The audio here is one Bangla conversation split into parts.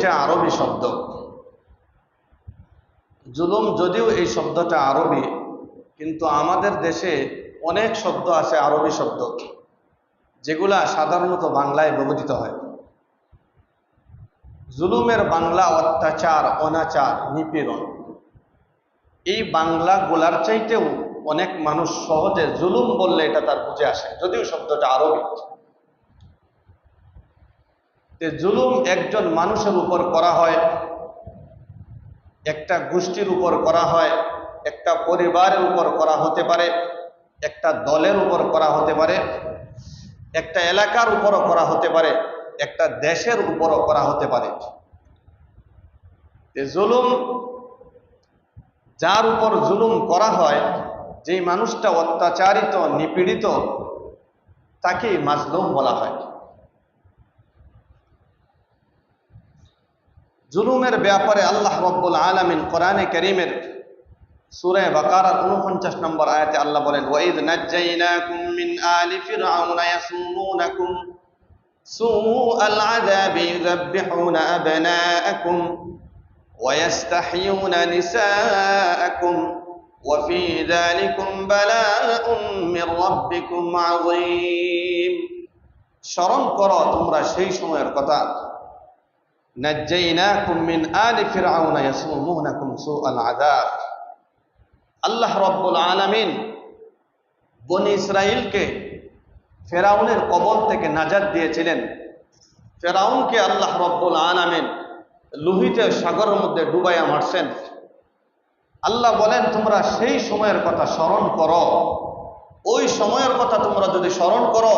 এটা আরবি শব্দ। জুলুম যদিও এই শব্দটা আরবি, কিন্তু আমাদের দেশে অনেক শব্দ আছে আরবি শব্দ, যেগুলা সাধারণত বাংলায় ব্যবহৃত হয়। জুলুমের বাংলা অত্যাচার, অনাচার, নিপীড়ন। এই বাংলা গোলার চাইতেও অনেক মানুষ সহজে জুলুম বললে এটা তার বুঝে আসে, যদিও শব্দটা আরবি। জুলুম একজন মানুষের উপর করা হয়, একটা গোষ্ঠীর উপর করা হয়, একটা পরিবারের উপর করা হতে পারে, একটা দলের উপর করা হতে পারে, একটা এলাকার উপরও করা হতে পারে, একটা দেশের উপরও করা হতে পারে। জুলুম, যার উপর জুলুম করা হয়, যেই মানুষটা অত্যাচারিত, নিপীড়িত, তাকে মাজলুম বলা হয়। জুলুমের ব্যাপারে আল্লাহ রাব্বুল আলামিন কোরআনে কারীমের সূরা বাকারার 49 নম্বর আয়াতে আল্লাহ বলেন, ওয়াইদ নাজ্জাইনাকুম মিন আলি ফিরআউনা ইয়াসুমুনাকুম সুআল আযাবি ইউযাববিহুনা আবনাআকুম ওয়া ইস্তাহয়ুনা নিসাআকুম ওয়া ফী যালিকুম বালাউম মির রাব্বিকুম আযীম। স্মরণ করো তোমরা সেই সময়ের কথা, নাজ্জাইনাকুম মিন আলি ফিরআউনা ইয়াসুমুনাকুম সুআল আযাব। আল্লাহ রাব্বুল আলামিন বনি ইসরাইলকে ফেরাউনের কবল থেকে নাজাত দিয়েছিলেন। ফেরাউনকে আল্লাহ রাব্বুল আলামিন লোহিত সাগরের মধ্যে ডুবাইয়া মারছেন। আল্লাহ বলেন তোমরা সেই সময়ের কথা স্মরণ করো। ওই সময়ের কথা তোমরা যদি স্মরণ করো,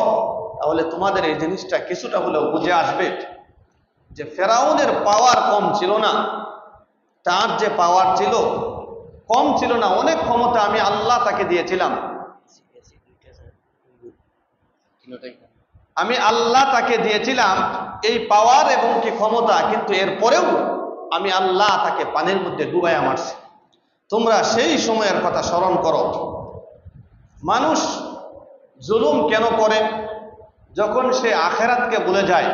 তাহলে তোমাদের এই জিনিসটা কিছুটা হলেও বুঝে আসবে যে ফেরাউনের পাওয়ার কম ছিল না, তার যে পাওয়ার ছিল কম ছিল না, অনেক ক্ষমতা আমি আল্লাহ তাকে দিয়েছিলাম। আমি আল্লাহ তাকে দিয়েছিলাম এই পাওয়ার এবং কি ক্ষমতা, কিন্তু এরপরেও আমি আল্লাহ তাকে পানির মধ্যে ডুবাইয়া মারছি। তোমরা সেই সময়ের কথা স্মরণ করো। মানুষ জুলুম কেন করে? যখন সে আখেরাতকে ভুলে যায়,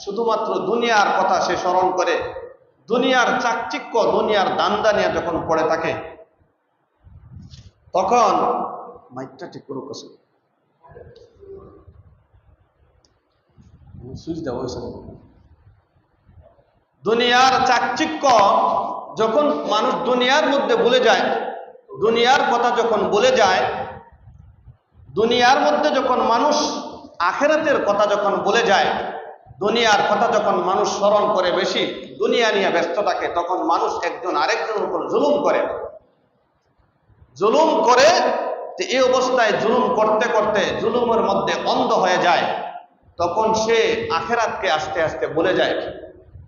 শুধুমাত্র দুনিয়ার কথা সে স্মরণ করে, দুনিয়ার চাকচিক্য, দুনিয়ার দান্দা নিয়ে যখন পড়ে থাকে, তখন মাইকটা ঠিক করো কসে সুইচ দাও। দুনিয়ার চাকচিক্য যখন মানুষ দুনিয়ার মধ্যে ভুলে যায়, দুনিয়ার কথা যখন ভুলে যায়, দুনিয়ার মধ্যে যখন মানুষ আখেরাতের কথা যখন ভুলে যায়, দুনিয়ার কথা যখন মানুষ স্মরণ করে বেশি, দুনিয়া নিয়ে ব্যস্ত থাকে, তখন মানুষ একজন আরেকজনের উপর জুলুম করে। জুলুম করে এই অবস্থায় জুলুম করতে করতে জুলুমের মধ্যে অন্ধ হয়ে যায়, তখন সে আখেরাতকে আস্তে আস্তে ভুলে যায়।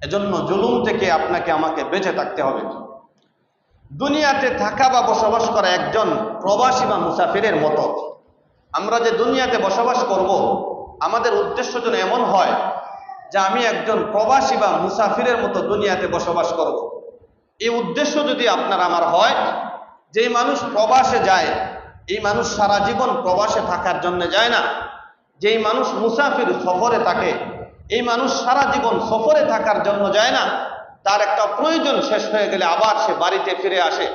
এজন্য জুলুম থেকে আপনাকে আমাকে বেঁচে থাকতে হবে। দুনিয়াতে থাকা বা বসবাস করা একজন প্রবাসী বা মুসাফিরের মতো। আমরা যে দুনিয়াতে বসবাস করব, আমাদের উদ্দেশ্য যেন এমন হয় যে আমি একজন প্রবাসী বা মুসাফিরের মতো দুনিয়াতে বসবাস করব। এই উদ্দেশ্য যদি আপনার আমার হয়, যে মানুষ প্রবাসে যায়, এই মানুষ সারা জীবন প্রবাসে থাকার জন্য যায় না। যেই মানুষ মুসাফির সফরে থাকে, এই মানুষ সারা জীবন সফরে থাকার জন্য যায় না। তার একটা প্রয়োজন শেষ হয়ে গেলে আবার সে বাড়িতে ফিরে আসে।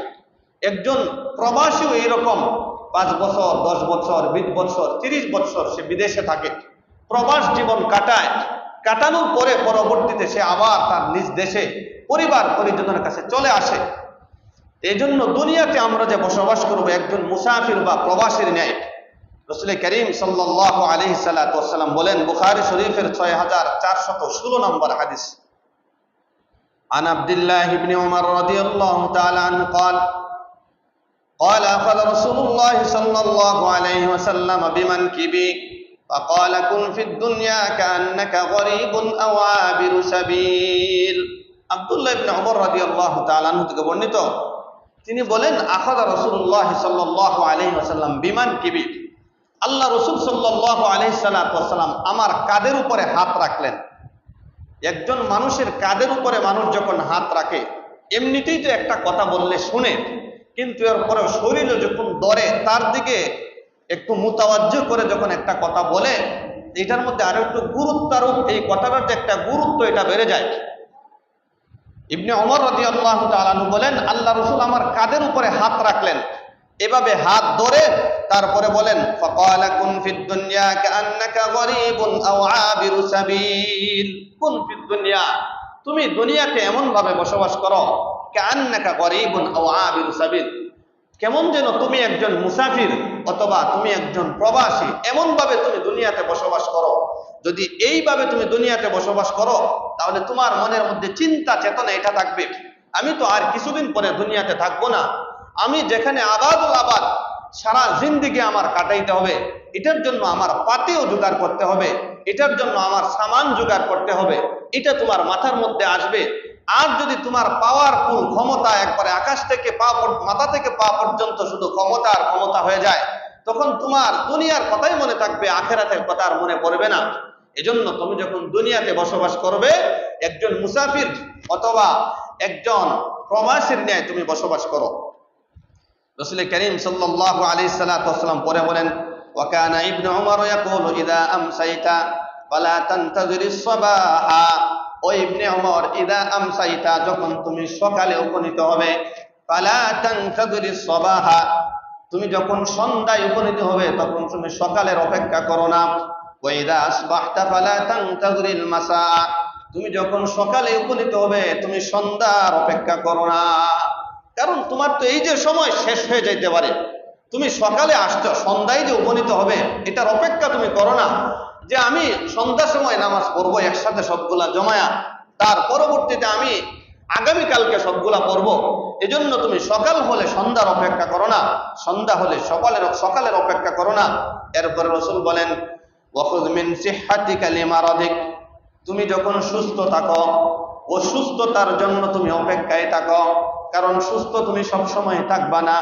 একজন প্রবাসীও এইরকম 5 বছর, 10 বছর, 20 বছর, 30 বছর সে বিদেশে থাকে, প্রবাস জীবন কাটায়। কাটানোর পরে পরবর্তীতে সে আবার তার নিজ দেশে পরিবার পরিজনের কাছে চলে আসে। এই জন্য দুনিয়াতে আমরা যে বসবাস করব একজন মুসাফির বা প্রবাসীর ন্যায়। রাসূল করিম সাল্লাল্লাহু আলাইহি সাল্লাম বলেন, বুখারী শরীফের 6416 নম্বর হাদিস, আন আব্দুল্লাহ ইবনে উমর রাদিয়াল্লাহু তাআলা আনহু قال قال أخذ رسول الله صلى الله عليه وسلم بمنكبي فقال كن في الدنيا كأنك غريب أو عابر سبيل। আব্দুল্লাহ ইবনে উমর রাদিয়াল্লাহু তাআলা আনহু থেকে বর্ণিত, তিনি বলেন, আখাযা রাসূলুল্লাহ সাল্লাল্লাহু আলাইহি ওয়াসাল্লাম বিমানকিবি, আল্লাহ রাসূল সাল্লাল্লাহু আলাইহি সাল্লাম আমার কাঁধের উপরে হাত রাখলেন। একজন মানুষের কাঁধের উপরে মানুষ যখন হাত রাখে, এমনিতেই তো একটা কথা বললে শুনে, কিন্তু এরপরে শরীরে যখন ধরে তার দিকে একটু মুতাওয়াজ্জহ করে যখন একটা কথা বলে, এটার মধ্যে আরো একটু গুরুত্বারোপ, এই কথাটার যে একটা গুরুত্ব এটা বেড়ে যায়। ইবনে ওমর রাদিয়াল্লাহু তাআলা আনহু বলেন, আল্লাহ রাসূল আমার কাঁধের উপরে হাত রাখলেন, এভাবে হাত ধরে তারপরে বলেন, ফাকালা কুন ফিদ দুনিয়া কাআন্নাকা গরীবুন আও আবিরু সাবিল। কুন ফিদ দুনিয়া, তুমি দুনিয়াতে এমন ভাবে বসবাস করো, কাআন্নাকা গরীবুন আও আবিরু সাবিল, কেমন যেন তুমি একজন মুসাফির অথবা তুমি একজন প্রবাসী, এমন ভাবে তুমি দুনিয়াতে বসবাস করো। যদি এইভাবে তুমি দুনিয়াতে বসবাস করো, তাহলে তোমার মনের মধ্যে চিন্তা চেতনা এটা থাকবে, আমি তো আর কিছুদিন পরে দুনিয়াতে থাকবো না, আমি যেখানে আবাদুল আবাদ সারা জিন্দেগি আমার কাটাইতে হবে, এটার জন্য আমার পাতেও জোগাড় করতে হবে, এটার জন্য আমার সামান জোগাড় করতে হবে, এটা তোমার মাথার মধ্যে আসবে। আর যদি তোমার পাওয়ারফুল ক্ষমতা একবারে আকাশ থেকে মাথা থেকে পা পর্যন্ত শুধু ক্ষমতা আর ক্ষমতা হয়ে যায়, তখন তোমার দুনিয়ার কথাই মনে থাকবে, আখেরাতের কথা আর মনে পড়বে না। এজন্য তুমি যখন দুনিয়াতে বসবাস করবে, একজন মুসাফির অথবা একজন প্রবাসীর ন্যায় তুমি বসবাস করো। রাসূল করিম সাল্লাল্লাহু আলাইহি সাল্লাম পরে বলেন, ওয়া কানা ইবনু উমর ইয়াকুলু ইযা আমসাইতা ফালা তানতাযিরিস সাবাহা। ও ইবনে উমর, ইযা আমসাইতা, যখন তুমি সকালে উপনীত হবে, ফালা তানতাযিরিস সাবাহা, তুমি যখন সন্ধ্যায় উপনীত হবে তখন তুমি সকালের অপেক্ষা করো না। ওয়া ইযা আসবাহতা ফালা তানতাযিরিল মাসা, তুমি যখন সকালে উপনীত হবে তুমি সন্ধ্যার অপেক্ষা করো না। কারণ তোমার তো এই যে সময় শেষ হয়ে যাইতে পারে, তুমি সকালে আসছো, সন্ধ্যায় যে উপনীত হবে এটার অপেক্ষা তুমি করো না যে আমি সন্ধ্যার সময় নামাজ পড়বো একসাথে সবগুলা জমায়া, তার পরবর্তীতে আমি আগামীকালকে সবগুলা পড়বো। এজন্য তুমি সকাল হলে সন্ধ্যার অপেক্ষা করো না, সন্ধ্যা হলে সকালের অপেক্ষা করো না। এরপরে রাসূল বলেন, ওয়াখুয মিন সিহহাতিকা লিমারাদিক, তুমি যখন সুস্থ থাকো অসুস্থতার জন্য তুমি অপেক্ষায় থাকো, কারণ সুস্থ তুমি সব সময় থাকবা না,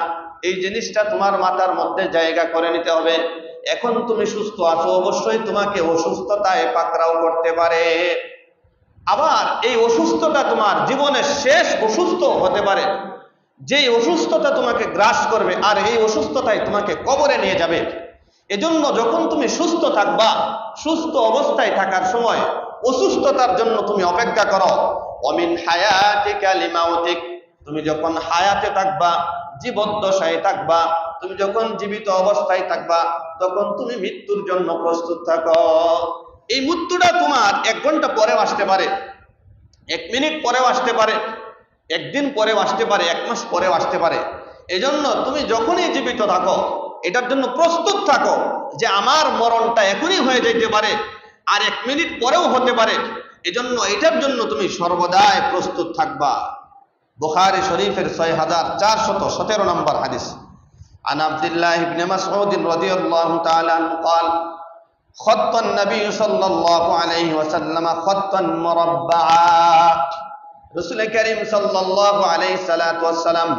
এই জিনিসটা তোমার মাথার মধ্যে জায়গা করে নিতে হবে। এখন তুমি সুস্থ আছো, অবশ্যই তোমাকে অসুস্থতায় পাকড়াও করতে পারে, আবার এই অসুস্থতা তোমার জীবনের শেষ অসুস্থ হতে পারে, যেই অসুস্থতা তোমাকে গ্রাস করবে আর এই অসুস্থতায় তোমাকে কবরে নিয়ে যাবে। এজন্য যখন তুমি সুস্থ থাকবা, সুস্থ অবস্থায় থাকার সময় অসুস্থতার জন্য তুমি অপেক্ষা করো। ওয়ামিন হায়াতিকা লিমাউতিক, তুমি যখন হায়াতে থাকবা, জীবদ্দশায় থাকবা, তুমি যখন জীবিত অবস্থায় থাকবা, তখন তুমি মৃত্যুর জন্য প্রস্তুত থাকো। এই মৃত্যুটা তোমার 1 ঘন্টা পরেও আসতে পারে, 1 মিনিট পরেও আসতে পারে, 1 দিন পরেও আসতে পারে, 1 মাস পরেও আসতে পারে। এজন্য তুমি যখনই জীবিত থাকো এটার জন্য প্রস্তুত থাকো যে আমার মরণটা এখনই হয়ে যেতে পারে, আর 1 মিনিট পরেও হতে পারে। এজন্য এটার জন্য তুমি সর্বদাই প্রস্তুত থাকবা। বুখারী শরীফের 6417 নম্বর হাদিস। আন আব্দুল্লাহ ইবনে মাসউদ রাদিয়াল্লাহু তাআলা আনহু قال خط النبي صلى الله عليه وسلم خطا مربعا, রাসূল করিম সাল্লাল্লাহু আলাইহি সাল্লাম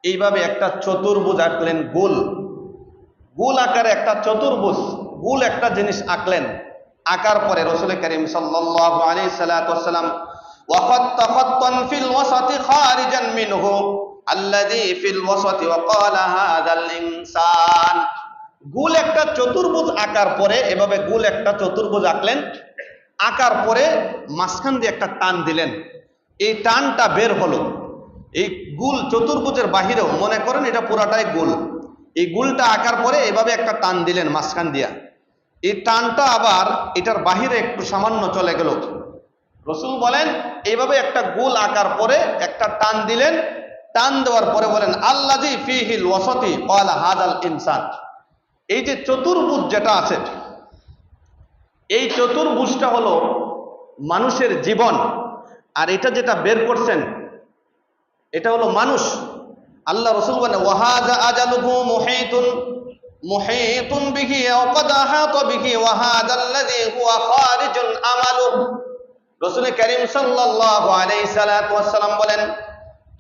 এইভাবে একটা চতুর্ভুজ আঁকলেন, গোল আকারে একটা চতুর্ভুজ, গোল একটা জিনিস আঁকলেন। আঁকার পরে রাসূল করিম সাল্লাল্লাহু আলাইহি সাল্লাম وخط خطا في الوسط خارجا منه الذي في الوسط وقال هذا الانسان, গোল একটা চতুর্ভুজ আঁকার পরে এভাবে গোল একটা চতুর্ভুজ আঁকলেন, আঁকার পরে মাঝখান দিয়ে একটা টান দিলেন, এই টানটা বের হলো। এই গোল চতুর্ভুজের বাহিরেও মনে করেন এটা পুরাটাই গোল, এই গোলটা আঁকার পরে এভাবে একটা টান দিলেন মাঝখান দিয়া, এই টানটা আবার এটার বাহিরে একটু সামান্য চলে গেল। রাসূল বলেন এইভাবে একটা গোল আঁকার পরে একটা টান দিলেন, টান দেওয়ার পরে বলেন আল্লাযী ফীহিল ওয়াসাতি ক্বালা হাযাল ইনসান, এই যে চতুর্ভুজ যেটা আছে, এই চতুর্ভুজটা হলো মানুষের জীবন, আর এটা যেটা বের করছেন এটা হলো মানুষ। আল্লাহ রাসূল বলেন ওয়াহাযা আজালুহু মুহীতুন বিহি ওয়া ক্বাদ আহাতা বিহি ওয়া হাযাল্লাযী হুয়া খারিজুন আমালুহু। রাসূল করিম সাল্লাল্লাহু আলাইহি সাল্লাম বলেন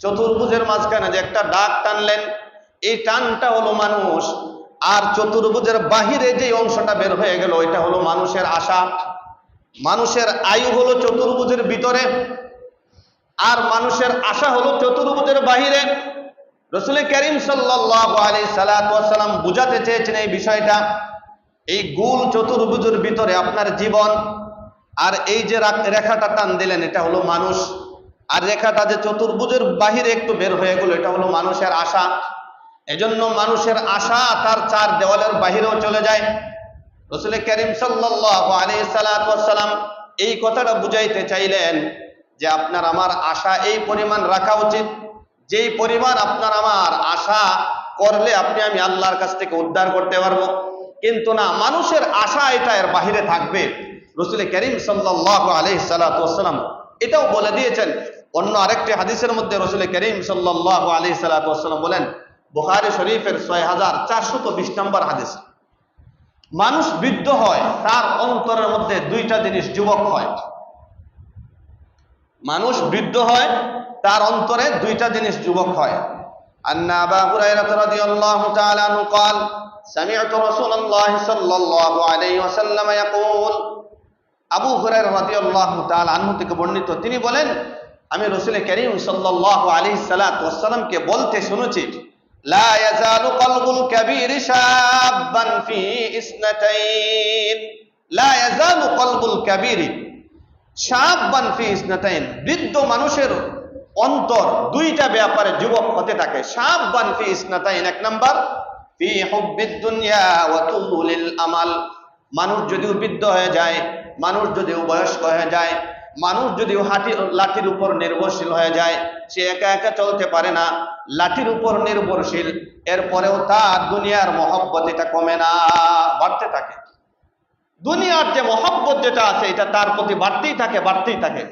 চতুর্ভুজের মাঝখানে যে একটা দাগ টানলেন, এই টানটা হলো মানুষ, আর চতুর্ভুজের বাহিরে যে অংশটা বের হয়ে গেল এটা হলো মানুষের আশা। মানুষের আয়ু হলো চতুর্ভুজের ভিতরে, আর মানুষের আশা হলো চতুর্ভুজের বাহিরে। রাসূল করিম সাল্লাল্লাহু আলাইহি সাল্লাম বুঝাতে চেয়েছেন এই বিষয়টা, এই গোল চতুর্ভুজের ভিতরে আপনার জীবন, আর এই যে রেখাটা টান দিলেন এটা হলো মানুষ। আর রেখাটা যে চতুর্ভুজের বাহিরে একটু বের হয়ে গেল, এটা হলো মানুষের আশা। এজন্য মানুষের আশা তার চার দেওয়ালের বাহিরেও চলে যায়। রাসূল করিম সাল্লাল্লাহু আলাইহি সাল্লাম এই কথাটা বুঝাইতে চাইলেন যে আপনার আমার আশা এই পরিমাণ রাখা উচিত, যেই পরিমাণ আপনার আমার আশা করলে আপনি আমি আল্লাহর কাছ থেকে উদ্ধার করতে পারবো। কিন্তু না, মানুষের আশা এটা এর বাহিরে থাকবে। রাসূল করিম সাল্লাল্লাহু আলাইহি সাল্লাম এটাও বলে দিয়েছেন। অন্য আরেকটি হাদিসের মধ্যে রাসূল করিম সাল্লাল্লাহু আলাইহি সাল্লাম বলেন, বুখারী শরীফের 6420 নম্বর হাদিস, মানুষ বৃদ্ধ হয় তার অন্তরের মধ্যে দুইটা জিনিস যুবক হয়। মানুষ বৃদ্ধ হয় তার অন্তরে দুইটা জিনিস যুবক হয়। আন্না আবু হুরায়রা রাদিয়াল্লাহু তাআলা আনহু قال سمعت رسول الله صلى الله عليه وسلم يقول, আবু হুরায়রা রাদিয়াল্লাহু তাআলা আনহু থেকে বর্ণিত, তিনি বলেন আমি রাসূল করিম সাল্লাল্লাহু আলাইহি সাল্লামকে বলতে শুনেছি, লা ইয়াজালু কলবুল কাবীর শাবান ফি ইসনাতাইন, লা ইয়াজালু কলবুল কাবীর শাবান ফি ইসনাতাইন, বৃদ্ধ মানুষের অন্তর দুইটা ব্যাপারে যুবক হতে থাকে। শাবান ফি ইসনাতাইন, এক নাম্বার ফি হুব্বিদ দুনিয়া ওয়া তুলিল আমাল, মানুষ যদিও বৃদ্ধ হয়ে যায়, মানুষ যদিও বয়স্ক হয়ে যায়, মানুষ যদিও লাঠির উপর নির্ভরশীল হয়ে যায়, সে একা একা চলতে পারে না, লাঠির উপর নির্ভরশীল, এরপরেও তার দুনিয়ার মহব্বত এটা কমে না, বাড়তে থাকে। দুনিয়ার যে মহব্বত যেটা আছে এটা তার প্রতি বাড়তেই থাকে, বাড়তেই থাকে,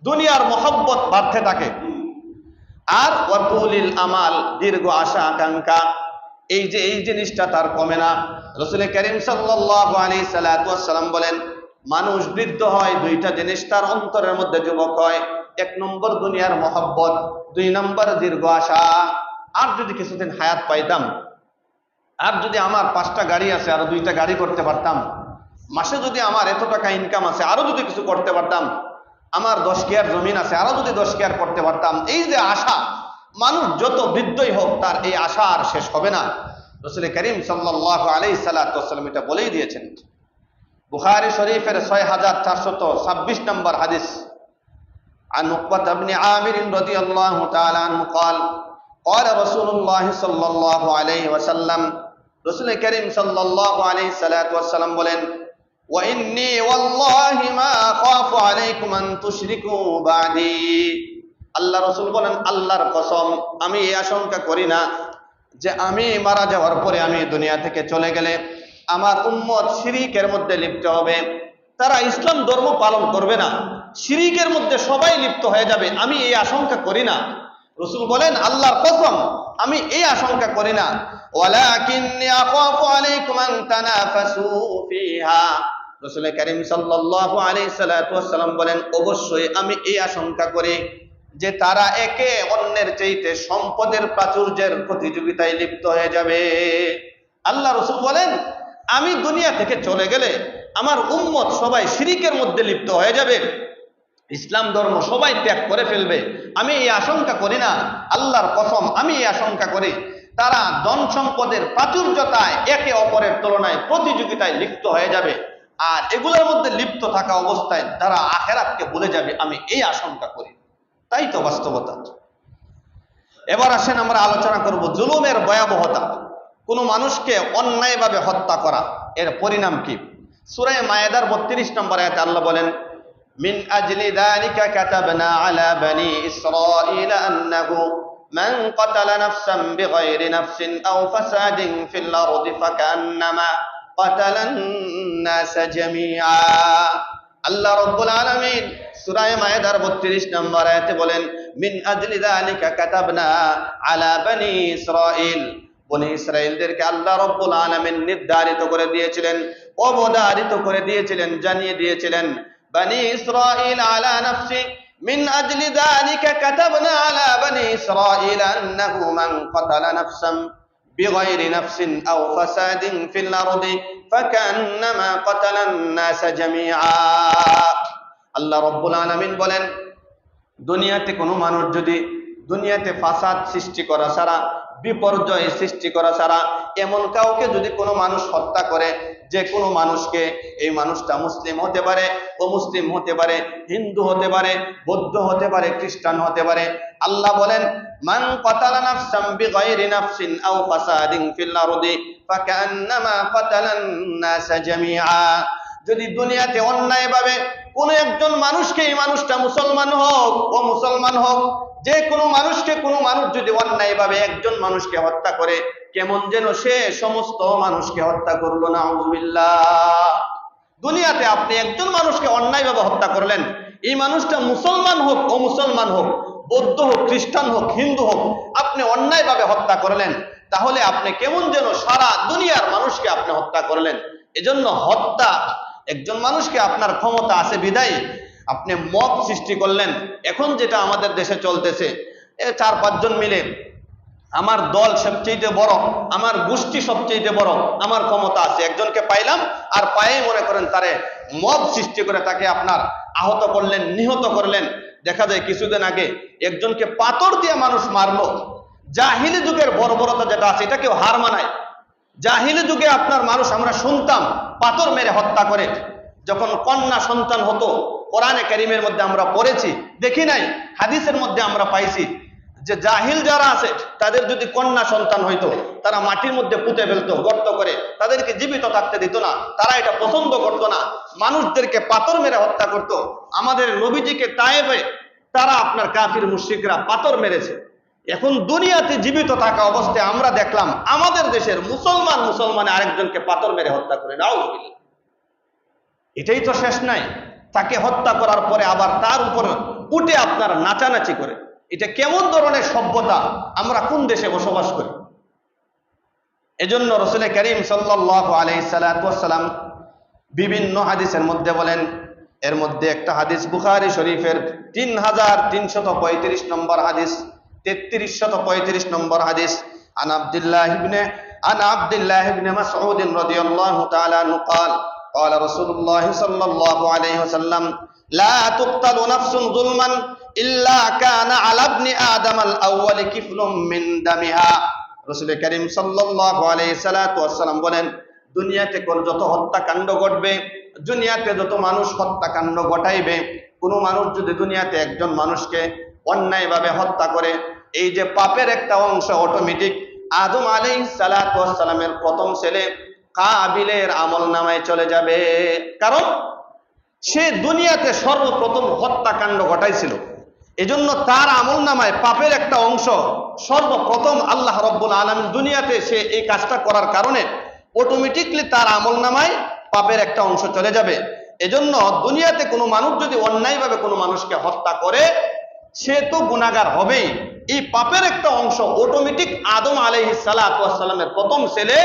দুনিয়ার মহব্বত বাড়তে থাকে। আর ওয়াতুলিল আমাল, দীর্ঘ আশা আকাঙ্ক্ষা, এই জিনিসটা তার কমে না। রাসূল করিম সাল্লাল্লাহু আলাইহি সাল্লাম বলেন মানুষ বৃদ্ধ হয় দুইটা জিনিস তার অন্তরের মধ্যে যুবক হয়। এক নম্বর দুনিয়ার মহব্বত, দুই নম্বর দীর্ঘ আশা। আর যদি কিছুদিন হায়াত পাইতাম, আর যদি আমার 5টা গাড়ি আছে আরো 2টা গাড়ি করতে পারতাম, মাসে যদি আমার এত টাকা ইনকাম আছে আরো যদি কিছু করতে পারতাম, আমার 10 কেয়ার জমিন আছে আরো যদি 10 কেয়ার করতে পারতাম। এই যে আশা, মানুষ যত বৃদ্ধই হোক তার এই আশা আর শেষ হবে না। রাসূল করিম সাল্লাল্লাহু আলাইহি সাল্লাম এটা বলেই দিয়েছেন। বুখারী শরীফের 6426 নম্বর হাদিস, عن عقبة بن عامر رضي الله تعالى عنه قال قال رسول الله صلى الله عليه وسلم, রাসূল করিম সাল্লাল্লাহু আলাইহি সাল্লাম বলেন, وإني والله ما أخاف عليكم أن تشركوا بعدي, আল্লাহ রাসূল বলেন আল্লাহর কসম আমি এই আশঙ্কা করি না যে আমি মারা যাওয়ার পরে আমি দুনিয়া থেকে চলে গেলে আমার উম্মত শিরিকের মধ্যে লিপ্ত হবে, তারা ইসলাম ধর্ম পালন করবে না, শিরিকের মধ্যে সবাই লিপ্ত হয়ে যাবে, আমি এই আশঙ্কা করি না। রাসূল বলেন আল্লাহর কসম আমি এই আশঙ্কা করি না। ওয়ালাকিন্নী আখাফু আলাইকুম আন তানাফাসু ফিহা, রাসূল করিম সাল্লাল্লাহু আলাইহি সাল্লাম বলেন অবশ্যই আমি এই আশঙ্কা করি যে তারা একে অন্যের চাইতে সম্পদের প্রাচুর্যের প্রতিযোগিতায় লিপ্ত হয়ে যাবে। আল্লাহ রাসূল বলেন আমি দুনিয়া থেকে চলে গেলে আমার উম্মত সবাই শিরিকের মধ্যে লিপ্ত হয়ে যাবে, ইসলাম ধর্ম সবাই ত্যাগ করে ফেলবে, আমি এই আশঙ্কা করি না। আল্লাহর কসম আমি এই আশঙ্কা করি তারা ধন সম্পদের প্রাচুর্যতায় একে অপরের তুলনায় প্রতিযোগিতায় লিপ্ত হয়ে যাবে, আর এগুলোর মধ্যে লিপ্ত থাকা অবস্থায় তারা আখিরাতকে ভুলে যাবে, আমি এই আশঙ্কা করি। তাই তো বাস্তবতা। এবার আসেন আমরা আলোচনা করব জুলুমের ভয়াবহতা। কোন মানুষকে অন্যায়ভাবে হত্যা করা এর পরিণাম কি। সূরা মায়েদার 32 নম্বর আয়াতে আল্লাহ বলেন, মিন আজলি যালিকা কাতাবনা আলা বনি ইসরাঈল আন্নাহু মান ক্বাতালা নাফসান বিগাইরি নাফসিন আও ফাসাদিন ফিল আরদি ফাকান্নামা ক্বাতালান নাস জামিআ। আল্লাহ রাব্বুল আলামিন সূরা মায়েদার 32 নম্বর আয়াতে বলেন, মিন আজলি যালিকা কাতাবনা আলা বনি ইসরাঈল, বনি ইসরাঈলদেরকে আল্লাহ রাব্বুল আলামিন নির্ধারিত করে দিয়েছিলেন, অবধারিত করে দিয়েছিলেন, জানিয়ে দিয়েছিলেন, বনি ইসরাঈল আলা নাফসি মিন আজলি যালিকা কাতাবনা আলা বনি ইসরাঈল আন্নাহু মান ক্বাতালা নাফসান বিগাইরি নাফসিন আও ফাসাদিন ফিল আরদি ফাকান্নামা ক্বাতালান নাস জামিআ। আল্লাহ রাব্বুল আলামিন বলেন দুনিয়াতে কোনো মানুষ যদি দুনিয়াতে ফাসাদ সৃষ্টি করা ছাড়া, বিপর্যয় সৃষ্টি করা ছাড়া এমন কাউকে যদি কোনো মানুষ হত্যা করে, যে কোনো মানুষকে, এই মানুষটা মুসলিম হতে পারে, অমুসলিম হতে পারে, হিন্দু হতে পারে, বৌদ্ধ হতে পারে, খ্রিস্টান হতে পারে, আল্লাহ বলেন মান কাতালা নাফসান বিগাইরি নাফসিন আও ফাসাদিন ফিল আরদি ফাকান্নামা কাতালান নাস জামিআ। যদি দুনিয়াতে অন্যায়ভাবে কোনো একজন মানুষকে, এই মানুষটা মুসলমান হোক ও মুসলমান হোক, যে কোনো মানুষকে, কোনো মানুষ যদি অন্যায়ভাবে একজন মানুষকে হত্যা করে, কেমন যেন সে সমস্ত মানুষকে হত্যা করলো। নাউযুবিল্লাহ। দুনিয়াতে আপনি একজন মানুষকে অন্যায়ভাবে হত্যা করলেন, এই মানুষটা মুসলমান হোক ও মুসলমান হোক, বৌদ্ধ হোক, খ্রিস্টান হোক, হিন্দু হোক, আপনি অন্যায়ভাবে হত্যা করলেন, তাহলে আপনি কেমন যেন সারা দুনিয়ার মানুষকে আপনি হত্যা করলেন। এজন্য হত্যা, একজন মানুষকে আপনার ক্ষমতা আছে বিদায় আপনি মব সৃষ্টি করলেন। এখন যেটা আমাদের দেশে চলতেছে, 4-5 জন মিলে আমার দল সবচেয়ে বড়, আমার গোষ্ঠী সবচেয়ে বড়, আমার ক্ষমতা আছে, একজনকে পাইলাম আর পায়েই মনে করেন তারে মব সৃষ্টি করে তাকে আপনার আহত করলেন, নিহত করলেন। দেখা যায় কিছুদিন আগে একজনকে পাথর দিয়ে মানুষ মারলো। জাহিলি যুগের বর্বরতা যেটা আছে এটা কেউ হার মানায়। জাহিলি যুগে আপনার মানুষ আমরা শুনতাম পাথর মেরে হত্যা করে। যখন কন্যা সন্তান হতো, কোরআনে কারীমের মধ্যে আমরা পড়েছি, দেখি নাই, হাদিসের মধ্যে আমরা পাইছি যে জাহিল যারা আছে তাদের যদি কন্যা সন্তান হইতো, তারা মাটির মধ্যে পুঁতে ফেলতো গর্ত করে, তাদেরকে জীবিত থাকতে দিত না, তারা এটা পছন্দ করতো না, মানুষদেরকে পাথর মেরে হত্যা করত। আমাদের নবীজিকে তায়েবে তারা আপনার কাফির মুশরিকরা পাথর মেরেছে। এখন দুনিয়াতে জীবিত থাকা অবস্থায় আমরা দেখলাম আমাদের দেশের মুসলমানে আরেকজনকে পাথর মেরে হত্যা করে। নাউযুবিল্লাহ। এটাই তো শেষ নাই, তাকে হত্যা করার পরে আবার তার উপর উঠে আপনার নাচানাচি করে। এটা কেমন ধরনের সভ্যতা? আমরা কোন দেশে বসবাস করি? এজন্য রাসূল করিম সাল্লাল্লাহু আলাইহি সাল্লাম বিভিন্ন হাদিসের মধ্যে বলেন, এর মধ্যে একটা হাদিস বুখারী শরীফের 3335 নম্বর হাদিস, 3335 নম্বর হাদিস, আন আব্দুল্লাহ ইবনে মাসউদ রাদিয়াল্লাহু তাআলা আনহু قال قال رسول الله صلى الله عليه وسلم لا تقتل نفس ظلما إلا كان على ابن آدم الأول كفل من دمها। রাসূল করিম সাল্লাল্লাহু আলাইহি সাল্লাম বলেন, দুনিয়াতে যত হত্যাকাণ্ড ঘটবে, দুনিয়াতে যত মানুষ হত্যাকাণ্ড ঘটাইবে, কোনো মানুষ যদি দুনিয়াতে একজন মানুষকে অন্যায়ভাবে হত্যা করে, এই যে পাপের একটা অংশ অটোমেটিক আদম আলাইহিস সালামের প্রথম ছেলে কাবিলের আমল নামায় চলে যাবে। কারণ সে দুনিয়াতে সর্বপ্রথম হত্যাকাণ্ড ঘটাইছিল, এজন্য তার আমল নামায় পাপের একটা অংশ সর্বপ্রথম আল্লাহ রাব্বুল আলামিন দুনিয়াতে সে এই কাজটা করার কারণে অটোমেটিকলি তার আমল নামায় পাপের একটা অংশ চলে যাবে। এজন্য দুনিয়াতে কোনো মানুষ যদি অন্যায়ভাবে কোনো মানুষকে হত্যা করে, সে তো গুনাহগার হবেই, এই পাপের একটা অংশ অটোমেটিক আদম আলাইহিস সালামের প্রথম ছেলে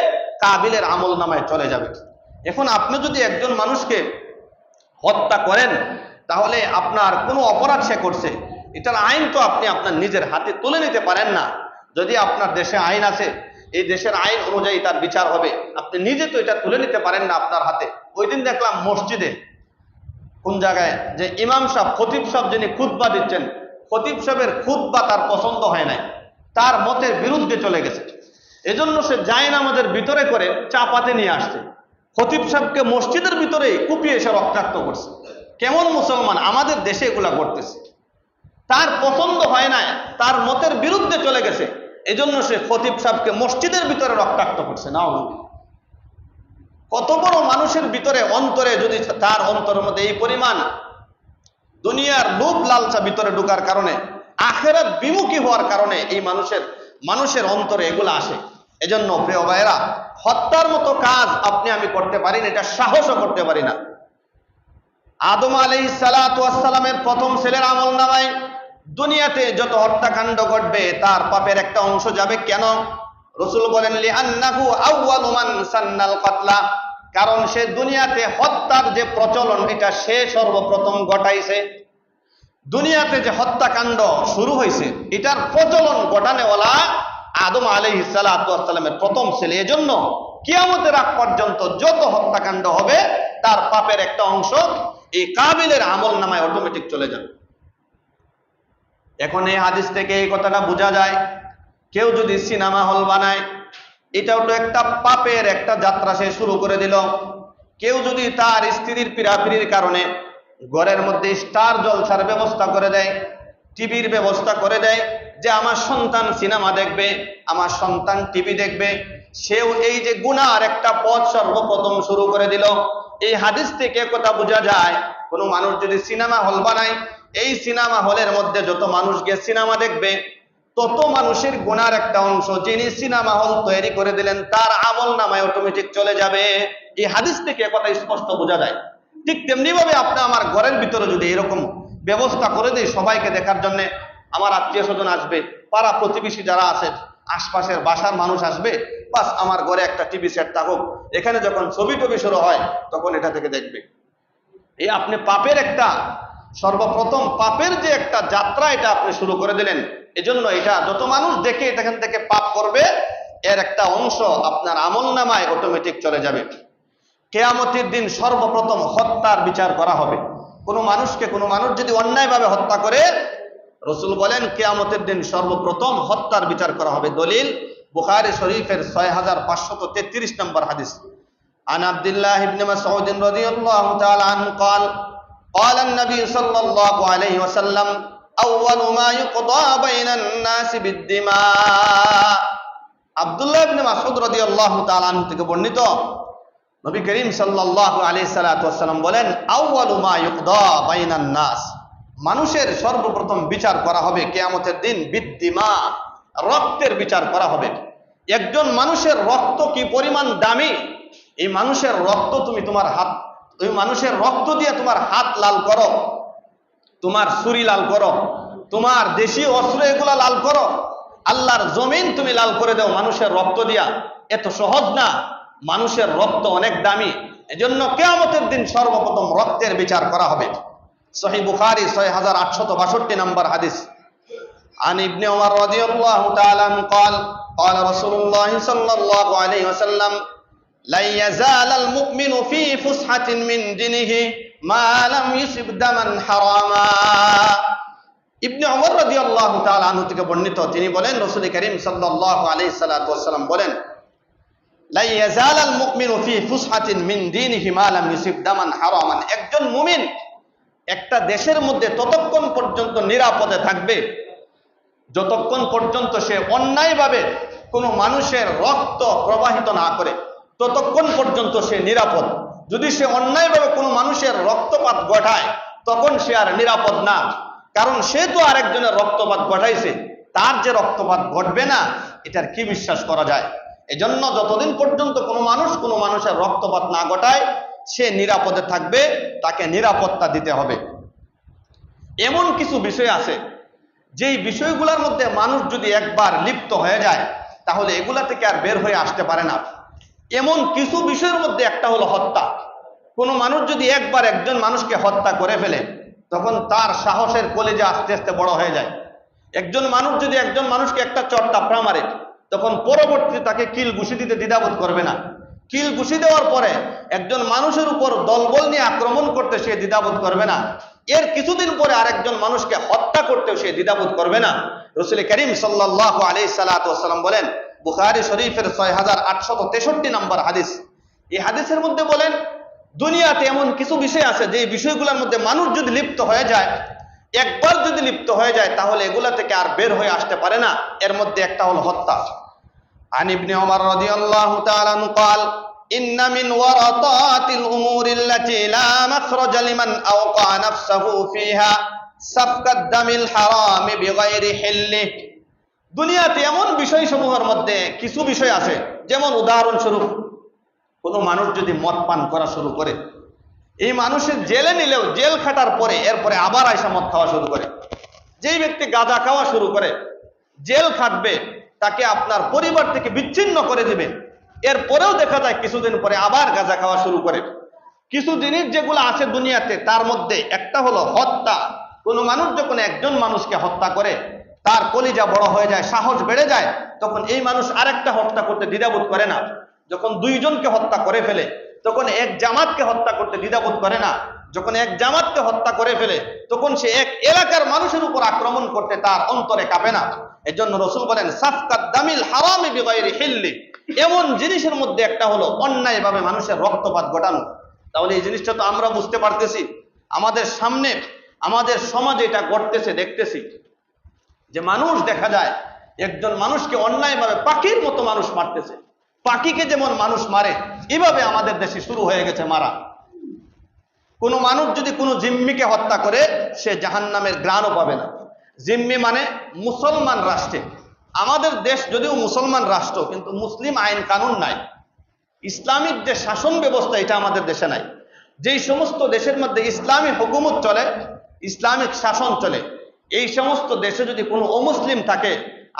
কাবিলের আমল নামায় চলে যাবে। এখন আপনি যদি একজন মানুষকে হত্যা করেন, তাহলে আপনার কোনো অপরাধ সে করছে, এটার আইন তো আপনি আপনার নিজের হাতে তুলে নিতে পারেন না। যদি আপনার দেশে আইন আছে, এই দেশের আইন অনুযায়ী তার বিচার হবে, আপনি নিজে তো এটা তুলে নিতে পারেন না আপনার হাতে। ওই দিন দেখলাম মসজিদে কোন জায়গায় যে ইমাম সাহেব, খতিব সাহেব যিনি খুতবা দিচ্ছেন, খতিব সাহেবের খুতবা তার পছন্দ হয় নাই, তার মতের বিরুদ্ধে চলে গেছে। এজন্য সে জায়নামাজের ভিতরে করে চাপাতে নিয়ে আসছে, খতিব সাহেবকে মসজিদের ভিতরে কুপিয়ে এসে রক্তাক্ত করছে। কেমন মুসলমান? আমাদের দেশে এগুলা করতেছে। তার পছন্দ হয় না, তার মতের বিরুদ্ধে চলে গেছে, এজন্য সে খতিব সাহেবকে মসজিদের ভিতরে রক্তাক্ত করছে। না, কত বড় মানুষের ভিতরে অন্তরে যদি তার অন্তরের মধ্যে এই পরিমাণ দুনিয়ার লোভ লালসা ভিতরে ঢোকার কারণে, আখিরাত বিমুখী হওয়ার কারণে এই মানুষের অন্তরে এগুলো আসে। এজন্য প্রিয় ভাইয়েরা, হত্যার মতো কাজ আপনি আমি করতে পারি না, এটা সাহসও করতে পারি না। আদম আলাইহিস সালামের প্রথম ছেলের আমল নামায় দুনিয়াতে যত হত্যাকাণ্ড ঘটবে তার পাপের একটা অংশ যাবে। কেন? রাসূল বলেন লিআন্নাহু আউয়ালু মান সান্নাল কাতলা, কারণ সে দুনিয়াতে হত্যার যে প্রচলন এটা সে সর্বপ্রথম ঘটাইছে। দুনিয়াতে যে হত্যাকাণ্ড শুরু হয়েছে এটার প্রচলন ঘটানেওয়ালা আদম আলাইহিস সালামের প্রথম ছেলে। এজন্য কিয়ামতের আগ পর্যন্ত যত হত্যাকাণ্ড হবে তার পাপের একটা অংশ এই কাবিলের আমল নামায় অটোমেটিক চলে যাবে। এখন এই হাদিস থেকে এই কথাটা বোঝা যায়, কেউ যদি সিনেমা হল বানায়, এটাও তো একটা পাপের একটা যাত্রা সে শুরু করে দিল। কেউ যদি তার স্ত্রীর পীড়াপিড়ির কারণে ঘরের মধ্যে স্টার জলসার ব্যবস্থা করে দেয়, টিভির ব্যবস্থা করে দেয়, যে আমার সন্তান সিনেমা দেখবে, আমার সন্তান টিভি দেখবে, সেও এই যে গুনার একটা পথ সর্বপ্রথম শুরু করে দিল। এই হাদিস থেকে কথা বোঝা যায়, কোনো মানুষ যদি সিনেমা হল বানায়, এই সিনেমা হলের মধ্যে যত মানুষ গিয়ে সিনেমা দেখবে, তত মানুষের গুনার একটা অংশ যিনি সিনেমা হল তৈরি করে দিলেন তার আমল নামায় অটোমেটিক চলে যাবে। এই হাদিস থেকে কথা স্পষ্ট বোঝা যায়। ঠিক তেমনি ভাবে আপনি আমার ঘরের ভিতরে যদি এরকম ব্যবস্থা করে দিই, সবাইকে দেখার জন্য, আমার আত্মীয় স্বজন আসবে, পাড়া প্রতিবেশী যারা আছে, আশপাশের বাসার মানুষ আসবে, বাস আমার ঘরে একটা টিভি সেট থাকুক, এখানে যখন ছবি টবি শুরু হয় তখন এটা থেকে দেখবে। এই আপনি পাপের একটা সর্বপ্রথম পাপের যে একটা যাত্রা এটা আপনি শুরু করে দিলেন। এজন্য এটা যত মানুষ দেখে এখান থেকে পাপ করবে, এর একটা অংশ আপনার আমল নামায় অটোমেটিক চলে যাবে। কিয়ামতের দিন সর্বপ্রথম হত্যার বিচার করা হবে। কোনো মানুষ যদি অন্যায়ভাবে হত্যা করে, রাসূল বলেন কিয়ামতের দিন সর্বপ্রথম হত্যার বিচার করা হবে। দলিল বুখারী শরীফের 6533 নম্বর হাদিস। আন আব্দুল্লাহ ইবনে মাসউদ রাদিয়াল্লাহু তাআলা আনহু قال قال النبي صلى الله عليه وسلم اول ما يقضى بين الناس بالدماء। আব্দুল্লাহ ইবনে মাসউদ রাদিয়াল্লাহু তাআলা আনহু থেকে বর্ণিত, নবী করিম সাল্লাল্লাহু আলাইহি সাল্লাম বলেন, আউয়ালু মা ইউকদা বাইনান নাস, মানুষের সর্বপ্রথম বিচার করা হবে কিয়ামতের দিন বিদ্দিমা, রক্তের বিচার করা হবে। একজন মানুষের রক্ত কি পরিমাণ দামি, এই মানুষের রক্ত ওই মানুষের রক্ত দিয়ে তোমার হাত লাল করো, তোমার ছুরি লাল করো, তোমার দেশীয় অস্ত্র এগুলা লাল করো, আল্লাহর জমিন তুমি লাল করে দাও মানুষের রক্ত দিয়া, এত সহজ না। মানুষের রক্ত অনেক দামি, এজন্য কিয়ামতের দিন সর্বপ্রথম রক্তের বিচার করা হবে। সহিহ বুখারী 6862 নম্বর হাদিস। আন ইবনে ওমর রাদিয়াল্লাহু তাআলা আনহু قال قال رسول الله صلى الله عليه وسلم لا يزال المؤمن في فسحة من دينه ما لم يصب دما حراما। ইবনে ওমর রাদিয়াল্লাহু তাআলা আনহু থেকে বর্ণিত, তিনি বলেন রাসূল করিম সাল্লাল্লাহু আলাইহি সাল্লাম বলেন, লা ইয়াজালাল মুমিনু ফি ফুসহাতিন মিন দীনিহি মা লাম ইউসিব দামান হারামান। একজন মুমিন একটা দেশের মধ্যে ততক্ষণ পর্যন্ত নিরাপদে থাকবে যতক্ষণ পর্যন্ত সে অন্যায়ভাবে কোনো মানুষের রক্ত প্রবাহিত না করে, ততক্ষণ পর্যন্ত সে নিরাপদ। যদি সে অন্যায়ভাবে কোনো মানুষের রক্তপাত ঘটায়, তখন সে আর নিরাপদ না, কারণ সে তো আরেকজনের রক্তপাত ঘটাইছে, তার যে রক্তপাত ঘটবে না এটার কি বিশ্বাস করা যায়। এজন্য যতদিন পর্যন্ত কোনো মানুষের রক্তপাত না ঘটায় সে নিরাপদে থাকবে, তাকে নিরাপত্তা দিতে হবে। এমন কিছু বিষয় আছে যেই বিষয়গুলোর মধ্যে মানুষ যদি একবার লিপ্ত হয়ে যায় তাহলে এগুলা থেকে আর বের হয়ে আসতে পারে না। এমন কিছু বিষয়ের মধ্যে একটা হলো হত্যা। কোনো মানুষ যদি একবার একজন মানুষকে হত্যা করে ফেলে, তখন তার সাহসের কলিজা আস্তে আস্তে বড় হয়ে যায়। একজন মানুষ যদি একজন মানুষকে একটা চট টাপড়া মারে, তখন পরবর্তীতে তাকে কিল ঘুষি দিতে দ্বিধাবোধ করবে না। কিল ঘুষি দেওয়ার পরে একজন মানুষের উপর দলবল নিয়ে আক্রমণ করতে সে দ্বিধাবোধ করবে না। এর কিছুদিন পরে আরেকজন মানুষকে হত্যা করতেও সে দ্বিধাবোধ করবে না। রাসূল করিম সাল্লাল্লাহু আলাইহি সাল্লাম বলেন, বুখারী শরীফের 6863 নম্বর হাদিস। এই হাদিসের মধ্যে বলেন, দুনিয়াতে এমন কিছু বিষয় আছে যে বিষয়গুলোর মধ্যে মানুষ যদি লিপ্ত হয়ে যায়, একবার যদি লিপ্ত হয়ে যায় তাহলে এগুলা থেকে আর বের হয়ে আসতে পারে না। এর মধ্যে একটা হলো হত্যা। আন ইবনে ওমর রাদিয়াল্লাহু তাআলা আনহু قال إن من ورطات الأمور التي لا مخرج لمن أوقع نفسه فيها سفك الدم الحرام بغير حله। দুনিয়াতে এমন বিষয়সমূহের মধ্যে কিছু বিষয় আছে, যেমন উদাহরণস্বরূপ কোনো মানুষ যদি মদ পান করা শুরু করে, এই মানুষের জেলে নিলেও জেল খাটার পরে এরপরে আবার আইসা মদ খাওয়া শুরু করে। যেই ব্যক্তি গাঁজা খাওয়া শুরু করে, জেল খাটবে, তাকে আপনার পরিবার থেকে বিচ্ছিন্ন করে দিবে, এরপরেও দেখা যায় কিছুদিন পরে আবার গাঁজা খাওয়া শুরু করে। কিছু জিনিস যেগুলো আছে দুনিয়াতে, তার মধ্যে একটা হলো হত্যা। কোনো মানুষ যখন একজন মানুষকে হত্যা করে, তার কলিজা বড় হয়ে যায়, সাহস বেড়ে যায়, তখন এই মানুষ আরেকটা হত্যা করতে দ্বিধাবোধ করে না। যখন দুইজনকে হত্যা করে ফেলে, তখন এক জামাতকে হত্যা করতে দ্বিধাবোধ করে না। যখন এক জামাতকে হত্যা করে ফেলে তখন সে এক এলাকার মানুষের উপর আক্রমণ করতে তার অন্তরে কাঁপে না। এজন্য রাসূল বলেন সাফকাত দামিল হারামি বিগাইরি হিল্লি, এমন জিনিসের মধ্যে একটা হলো অন্যায়ভাবে মানুষের রক্তপাত ঘটানো। তাহলে এই জিনিসটা তো আমরা বুঝতে পারতেছি, আমাদের সামনে আমাদের সমাজে এটা ঘটতেছে, দেখতেছি যে মানুষ দেখা যায় একজন মানুষকে অন্যায়ভাবে পাখির মতো মানুষ মারতেছে। পাখিকে যেমন মানুষ মারে এভাবে আমাদের দেশে শুরু হয়ে গেছে মারা। কোনো মানুষ যদি কোনো জিম্মিকে হত্যা করে সে জাহান্নামের ঘ্রাণও পাবে না। জিম্মি মানে মুসলমান রাষ্ট্রে, আমাদের দেশ যদিও মুসলমান রাষ্ট্র কিন্তু মুসলিম আইন কানুন নাই, ইসলামিক যে শাসন ব্যবস্থা এটা আমাদের দেশে নাই। যেই সমস্ত দেশের মধ্যে ইসলামী হুকুমত চলে, ইসলামিক শাসন চলে, এই সমস্ত দেশে যদি কোনো অমুসলিম থাকে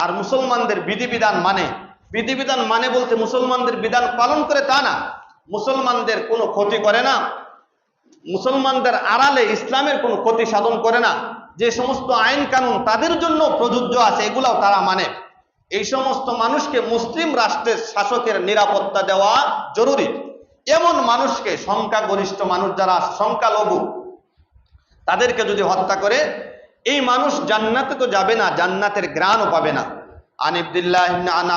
আর মুসলমানদের বিধিবিধান মানে, বিধিবিধান মানে বলতে মুসলমানদের বিধান পালন করে তা না, মুসলমানদের কোনো ক্ষতি করে না, মুসলমানদের আড়ালে ইসলামের কোনো ক্ষতি সাধন করে না, যে সমস্ত আইন কানুন তাদের জন্য প্রযোজ্য আছে এগুলাও তারা মানে, এই সমস্ত মানুষকে মুসলিম রাষ্ট্রের শাসকের নিরাপত্তা দেওয়া জরুরি। এমন মানুষকে, সংখ্যাগরিষ্ঠ মানুষ যারা সংখ্যালঘু তাদেরকে যদি হত্যা করে এই মানুষ জান্নাতে তো যাবে না, জান্নাতের ঘ্রাণও পাবে না। আন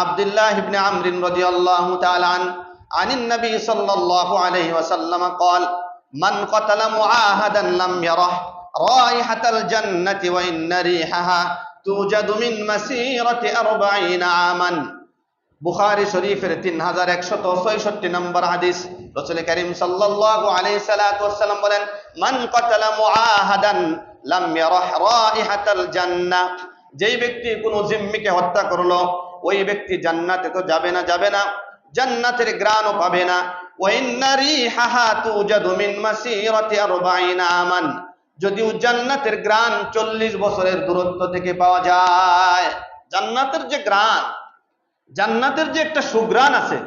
আব্দুল্লাহ ইবনে আমর রাদিয়াল্লাহু তাআলা আনিন নবী সাল্লাল্লাহু আলাইহি ওয়াসাল্লাম قال من قتل معاهدا لم يره رائحة الجنة وإن ريحها توجد من مسيرة 40 عاما। বুখারী শরীফের 3166 নম্বর হাদিস। রাসূল করিম সাল্লাল্লাহু আলাইহি সাল্লাতু ওয়াসাল্লাম বলেন মান কাতালা মুআহাদান লাম ইয়ারাহ রাইহাতাল জান্নাহ, যেই ব্যক্তি কোনো জিম্মিকে হত্যা করলো ওই ব্যক্তি জান্নাতে তো যাবে না, যাবে না, জান্নাতের ঘ্রাণও পাবে না। ওয়া ইন্না রিহাহা তুজাদু মিন মাসিরাতি 40 আমান, যদিও জান্নাতের ঘ্রাণ 40 বছরের দূরত্ব থেকে পাওয়া যায়। জান্নাতের যে ঘ্রাণ, জান্নাতের যে একটা সুঘ্রাণ আছে,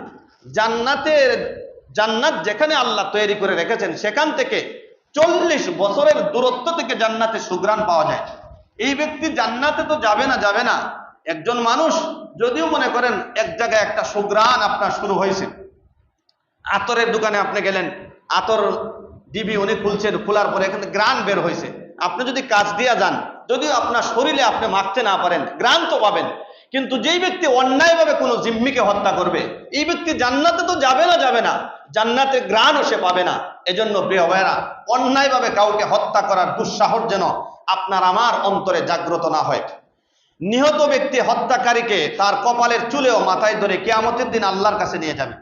জান্নাত যেখানে আল্লাহ তৈরি করে রেখেছেন সেখান থেকে 40 বছরের দূরত্ব থেকে জান্নাতের সুঘ্রাণ পাওয়া যায়। এই ব্যক্তি জান্নাতে তো যাবে না, যাবে না। একজন মানুষ যদিও মনে করেন এক জায়গায় একটা সুঘ্রাণ আপনার শুরু হয়েছে, আতরের দোকানে আপনি গেলেন, আতর ডিবি উনি খুলছেন, খোলার পরে এখানে ঘ্রাণ বের হয়েছে, আপনি যদি কাজ দিয়ে যান, যদিও আপনার শরীরে আপনি মাখতে না পারেন ঘ্রাণ তো পাবেন। কিন্তু যেই ব্যক্তি অন্যায়ভাবে কোনো জিম্মিকে হত্যা করবে এই ব্যক্তি জান্নাতে তো যাবে না, যাবে না, জান্নাতের ঘ্রাণও সে পাবে না। এজন্য প্রিয় ভাইয়েরা, অন্যায়ভাবে কাউকে হত্যা করার দুঃসাহস যেন আপনার আমার অন্তরে জাগ্রত না হয়। নিহত ব্যক্তি হত্যাকারীকে তার কপালের চুলেও মাথায় ধরে কিয়ামতের দিন আল্লাহর কাছে নিয়ে যাবে।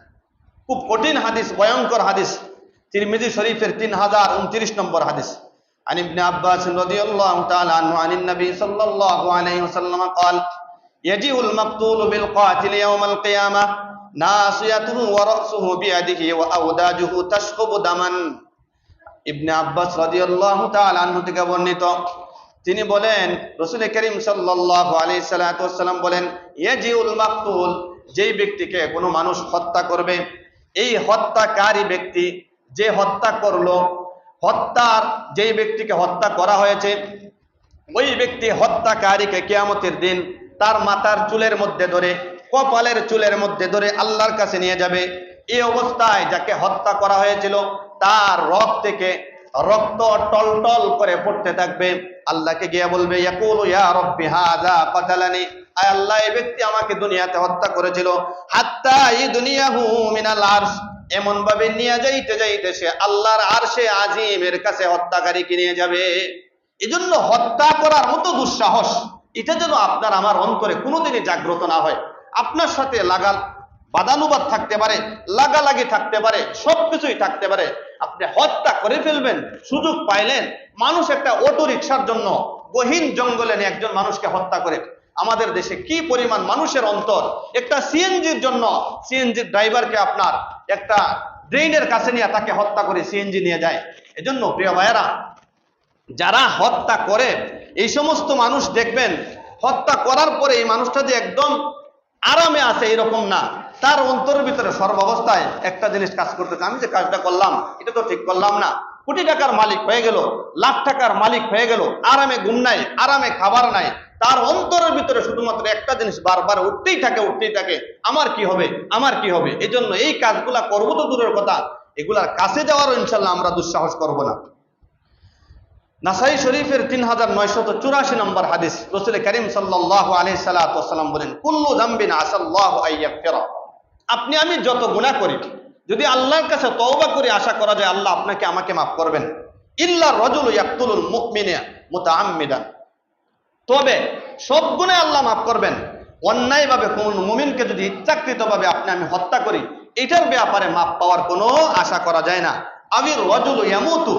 খুব কঠিন হাদিস, ভয়ঙ্কর হাদিস, তিরমিজি শরীফের 3029 নম্বর হাদিস। আন ইবনে আব্বাস রাদিয়াল্লাহু তাআলা আনহু আনিন নবী সাল্লাল্লাহু আলাইহি ওয়াসাল্লাম قال يجيء المقتول بالقاتل يوم القيامة ناصيته ورأسه بيده وأوداجه تشخب دما। ইবনে আব্বাস রাদিয়াল্লাহু তাআলা আনহু থেকে বর্ণিত, তিনি বলেন রাসূল করিম সাল্লাল্লাহু আলাইহি ওয়াসাল্লাম বলেন ইয়াজিউল মাকতুল, যেই ব্যক্তিকে কোনো মানুষ হত্যা করবে, এই হত্যাকারী ব্যক্তি যে হত্যা করলো, হত্যার যেই ব্যক্তিকে হত্যা করা হয়েছে ওই ব্যক্তি হত্যাকারীকে কিয়ামতের দিন তার মাথার চুলের মধ্যে ধরে, কপালের চুলের মধ্যে ধরে আল্লাহর কাছে নিয়ে যাবে। এই অবস্থায় যাকে হত্যা করা হয়েছিল তার রক্ত থেকে রক্ত টলটল করে পড়তে থাকবে। আল্লাহকে গিয়ে বলবে ইয়াকুলু ইয়া রাব্বি হাযা কাতালানি, আয় আল্লাহ এই ব্যক্তি আমাকে দুনিয়াতে হত্যা করেছিল, হাত্তা ইদুনিয়াহু মিনাল আরশ, এমন ভাবে নিয়ে যাইতে যাইতে সে আল্লাহর আরশে আজিমের কাছে হত্যাকারীকে নিয়ে যাবে। এজন্য হত্যা করার মতো দুঃসাহস এটা যেন আপনার আমার অন্তরে কোনোদিনই জাগ্রত না হয়। আপনার সাথে বাদানুবাদ থাকতে পারে, লাগালাগি থাকতে পারে, সবকিছুই থাকতে পারে, আপনি হত্যা করে ফেলবেন, সুযোগ পাইলেন। মানুষ একটা অটো রিকশার জন্য গহীন জঙ্গলে নিয়ে একজন মানুষকে হত্যা করে। আমাদের দেশে কি পরিমাণ মানুষের অন্তর, একটা সিএনজির জন্য সিএনজির ড্রাইভারকে আপনার একটা ড্রেনের কাছে নিয়ে তাকে হত্যা করে সিএনজি নিয়ে যায়। এজন্য প্রিয় ভাইয়েরা, যারা হত্যা করে এই সমস্ত মানুষ দেখবেন হত্যা করার পরে এই মানুষটা যে একদম আরামে আছে এরকম না, তার অন্তরের ভিতরে সর্বাবস্থায় একটা জিনিস কাজ করতেছে, আমি যে কাজটা করলাম এটা তো ঠিক করলাম না। কোটি টাকার মালিক হয়ে গেল, লাখ টাকার মালিক হয়ে গেল, আরামে ঘুম নাই, আরামে খাবার নাই, তার অন্তরের ভিতরে শুধুমাত্র একটা জিনিস বারবার উঠতেই থাকে, আমার কি হবে, আমার কি হবে। এই জন্য এই কাজগুলা করবো তো দূরের কথা, এগুলার কাছে যাওয়ারও ইনশাল্লাহ আমরা দুঃসাহস করব না। নাসাই শরীফের 3984 নম্বর হাদিস, রাসূল করিম সাল্লাল্লাহু আলাইহি সাল্লাম বলেন, কুল্লু যামবিন আসাল্লাহু আইয়াগফিরা। আপনি আমি যত গুনাহ করি, যদি আল্লাহর কাছে তওবা করে আশা করা যায় আল্লাহ আপনাকে আমাকে মাফ করবেন, ইল্লা রাজুলু ইয়াকতুলুল মুমিনা মুতাআম্মিদান, তবে সব গুনাহ আল্লাহ মাফ করবেন। অন্যায়ভাবে কোন মুমিনকে যদি ইচ্ছাকৃতভাবে আপনি আমি হত্যা করি, এটার ব্যাপারে মাফ পাওয়ার কোনো আশা করা যায় না। আবির রাজুলু ইয়ামুতু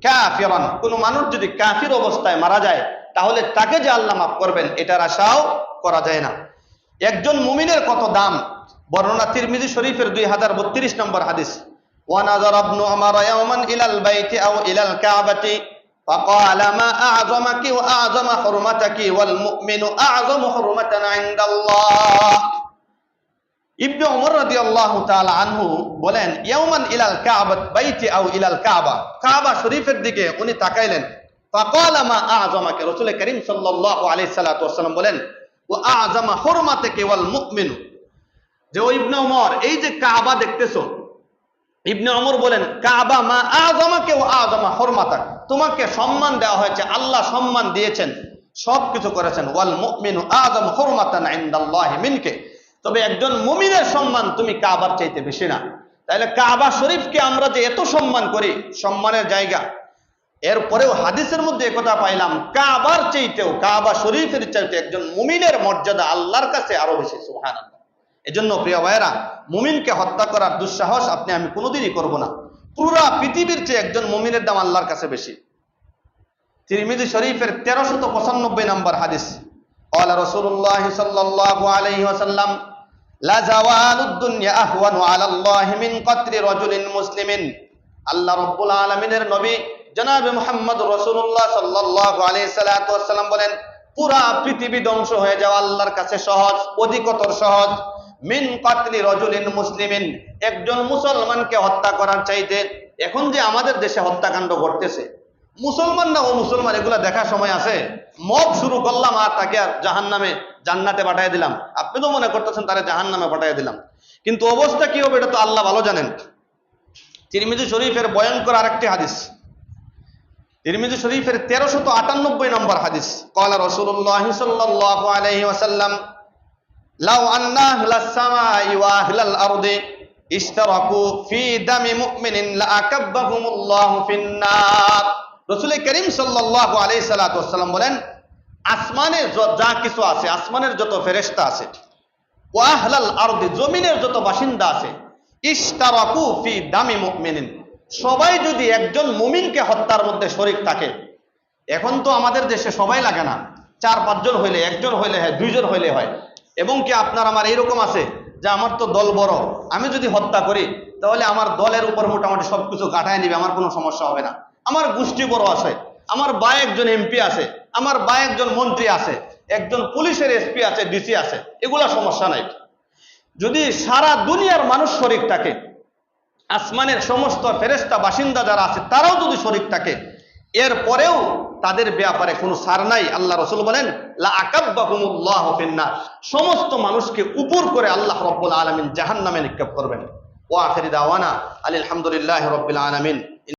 কাফিরান, কোন মানুষ যদি কাফির অবস্থায় মারা যায় তাহলে তাকে যে আল্লাহ মাফ করবেন এটার আশাও করা যায় না। একজন মুমিনের কত দাম, বর্ণনা তিরমিজি শরীফের 2032 নম্বর হাদিস। ওয়া নাযারা ইবনু উমর ইয়াওমান ইলাল বাইতি আও ইলাল কাবাতি ফাকালা মা আ'যামাকি ওয়া আ'যামা হুরমাতাকি ওয়াল মুমিনু আ'যামু হুরমাতান ইনদাল্লাহ। ইবনে উমর রাদিয়াল্লাহু তাআলা আনহু বলেন, ইয়াওমান ইলাল কাবাত বাইতি আও ইলাল কাবা, কাবা শরীফের দিকে উনি তাকাইলেন। ফাকালা মা আ'যামাকি, রাসূল করিম সাল্লাল্লাহু আলাইহি সাল্লাম বলেন, ওয়া আ'যামা হুরমাতাকি ওয়াল মুমিনু, যে ও ইবনে উমর এই যে কাবা দেখতেছো, ইবনে উমর বলেন, কাবা মা আ'যামাকে ওয়া আ'যামা হুরমাতাক, তোমাকে সম্মান দেওয়া হয়েছে, আল্লাহ সম্মান দিয়েছেন, সবকিছু করেছেন। ওয়াল মুমিনু আ'যামু হুরমাতান ইনদাল্লাহি মিনকে, তবে একজন মুমিনের সম্মান তুমি কাবার চাইতে বেশি না। তাহলে কাবা শরীফকে আমরা যে এত সম্মান করি, সম্মানের জায়গা, এরপরেও হাদিসের মধ্যে একথা পাইলাম, কাবার চাইতেও, কাবা শরীফের চাইতে একজন মুমিনের মর্যাদা আল্লাহর কাছে আরো বেশি। সুবহানাল্লাহ। এজন্য প্রিয় ভাইয়েরা, মুমিনকে হত্যা করার দুঃসাহস আপনি আমি কোনোদিনই করব না। পুরা পৃথিবীর চেয়ে একজন মুমিনের দাম আল্লাহর কাছে বেশি। তিরমিজি শরীফের 1395 নম্বর হাদিস, قال رسول الله صلى الله عليه وسلم لا زوال الدنيا اهون على الله من قتل رجل مسلم। আল্লাহ রাব্বুল আলামিনের নবী জনাব মুহাম্মদ রাসূলুল্লাহ সাল্লাল্লাহু আলাইহি সাল্লাম বলেন, পুরা পৃথিবী ধ্বংস হয়ে যাওয়া আল্লাহর কাছে সহজ, অধিকতর সহজ, মিন কাতলি রাজুলিন মুসলিমিন, একজন মুসলমানকে হত্যা করার চাইতে। এখন যে আমাদের দেশে হত্যাকাণ্ড ঘটতেছে, মুসলমান না ও মুসলমান এগুলা দেখার সময় আছে? মব শুরু করলাম আর তাকে আর জাহান্নামে জান্নাতে পাঠিয়ে দিলাম। আপনি তো মনে করতেছেন তারে জাহান্নামে পাঠিয়ে দিলাম, কিন্তু অবস্থা কি হবে এটা তো আল্লাহ ভালো জানেন। তিরমিজি শরীফের ভয়ঙ্কর আরেকটি হাদিস, তিরমিজি শরীফের 1398 নম্বর হাদিস, قال رسول الله صلى الله عليه وسلم لو أن أهل السماء وأهل الأرض اشتركوا في دم مؤمن لأكبهم الله في النار। রাসূল করিম সাল্লাল্লাহু আলাইহি সাল্লাম বলেন, আসমানে যা কিছু আছে, আসমানের যত ফেরেশতা আছে, ওয়া আহলাল আরদি, জমিনের যত বাসিন্দা আছে, ইশতারাকু ফি দামি মুমিনিন, সবাই যদি একজন মুমিনকে হত্যার মধ্যে শরীক থাকে। এখন তো আমাদের দেশে সবাই লাগে না, 4-5 জন হইলে, একজন হইলে হয়, 2 জন হইলে হয়। এবং কি আপনার আমার এইরকম আছে যে আমার তো দল বড়, আমি যদি হত্যা করি তাহলে আমার দলের উপর মোটামুটি সবকিছু কাটায় নিবে, আমার কোনো সমস্যা হবে না। আমার গোষ্ঠী বড় আছে, আমার ভাই একজন এমপি আছে, আমার ভাই একজন মন্ত্রী আছে, একজন পুলিশের এসপি আছে, ডিসি আছে, এগুলা সমস্যা নাই। যদি সারা দুনিয়ার মানুষ শরীক থাকে, আসমানের সমস্ত ফেরেশতা বাসিন্দা যারা আছে তারাও যদি শরীক থাকে, এরপরেও তাদের ব্যাপারে কোনো ছাড় নাই। আল্লাহ রাসূল বলেন, লা আকাব্বাহুমুল্লাহু ফিন্নার, সমস্ত মানুষকে উপর করে আল্লাহ রাব্বুল আলামিন জাহান্নামে নিক্ষেপ করবেন। ওয়া আখিরি দাওয়ানা আলহামদুলিল্লাহি রাব্বিল আলামিন।